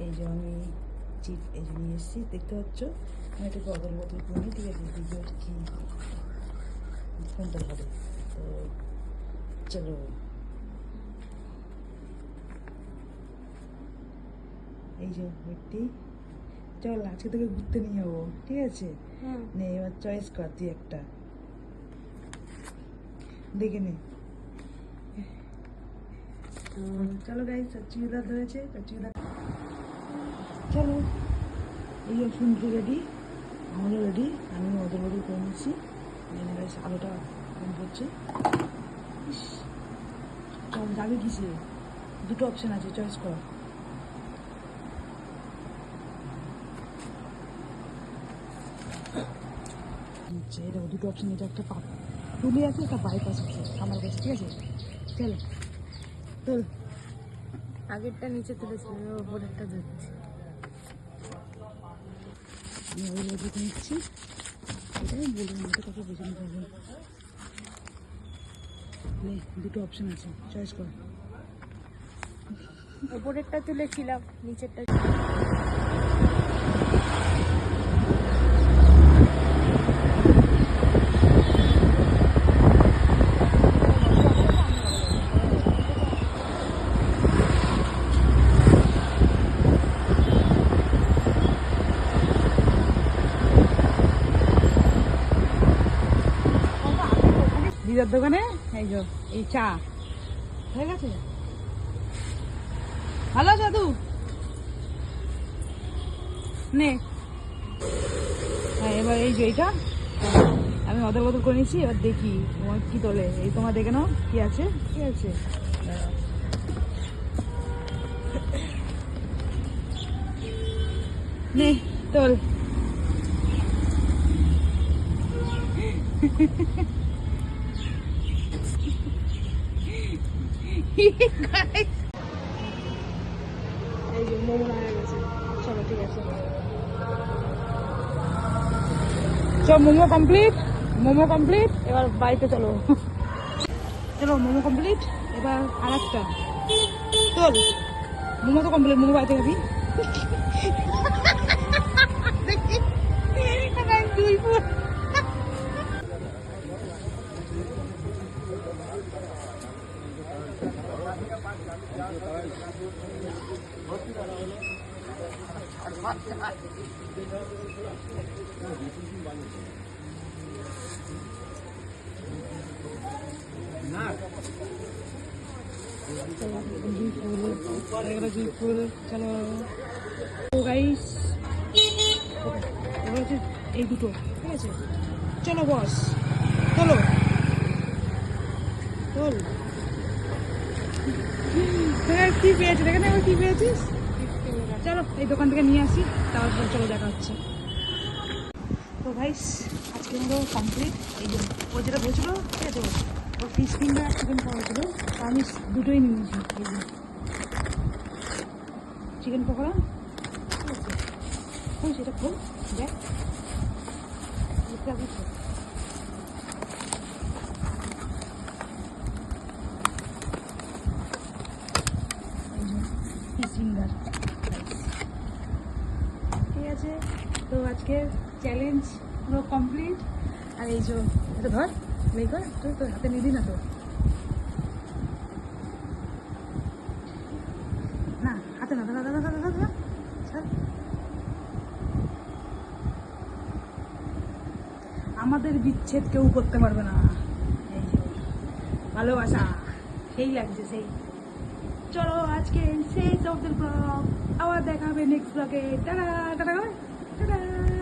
এই যে আমি চিপ এই যে নিয়ে এসেছি, দেখতে পাচ্ছ। আমি এটাকে অদল বদল করি, ঠিক আছে, ভিডিও কি কোনটা হবে। তো চলো, এই যে ব্যক্তি, চল আজকে তোকে ঘুরতে নিয়ে যাবো, ঠিক আছে। নে এবার চয়েস কর তুই একটা, দেখে নে। তো চলো গাইস, চুড়িদার ধরেছে, চুড়িদার চলো। এই শুনতে রেডি, আমারও রেডি, আমি ওদের বদল করে নিচ্ছি। গাইস আলোটা কম পড়ছে। চল যাবে কিসে, দুটো অপশান আছে, চয়েস কর। এটা দুটো অপশান, এটা একটা টুলি আছে, একটা বাইপাস আছে আমার কাছে, ঠিক আছে। চল চল, আগেরটা নিচে তুলেছিল, ওপরেরটা ধরছি। আমি ওই লোককে নিচ্ছি, এটাই বলি আমাকে, তাকে বুঝে নিতে হবে। দুটো অপশান আছে, চয়েস কর। ওপরেরটা তুলেছিলাম, নিচেরটা দিদার দোকানে। এই যে এই চা হয়ে গেছে, ভালো দাদু নে। হ্যাঁ এবার এই যে এইটা আমি অদল বদল করে নিচ্ছি, এবার দেখি তোমার কি তোলে। এই তোমার দেখে নাও কি আছে, ঠিক আছে। নে তোল। এই যে মোমো হয়ে গেছে, চলো ঠিক আছে। চল মোমো কমপ্লিট, মোমো কমপ্লিট, এবার বাড়িতে চলো। চলো মোমো কমপ্লিট, এবার আর একটা তোল। মোমো তো কমপ্লিট, মোমো বাড়িতে যাবি। চলো গাইস, এই দুটো, ঠিক আছে। চলো বস, চলো চল। কি পেয়েছি দেখে না, কি পেয়েছিস? চলো এই দোকান থেকে নিয়ে আসি, তারপর চলো দেখা হচ্ছে। তো গাইস আজকে হলো কমপ্লিট। এই যে ও যেটা বলছিল, ঠিক আছে, ও ফিশ ফিঙ্গার আর চিকেন পকোড়া ছিল, আমি দুটোই নিয়েছি। এই যে চিকেন পকোড়া, ঠিক আছে। ওই সেটা খোল, দেখ ফিশ ফিঙ্গার, ঠিক আছে। তো আজকে চ্যালেঞ্জ পুরো কমপ্লিট। আর এই যে এটা ধর, এই কর, তোর হাতে নিবি না তো, না হাতে না, দাদা দাদা দাদা দাদা ছাড়। আমাদের বিচ্ছেদ কেউ করতে পারবে না। এই যে ভালোবাসা সেই লাগছে, সেই। চলো আজকে সেই ব্লগ, আবার দেখা হবে নেক্সট ব্লগে। Tata tata tata.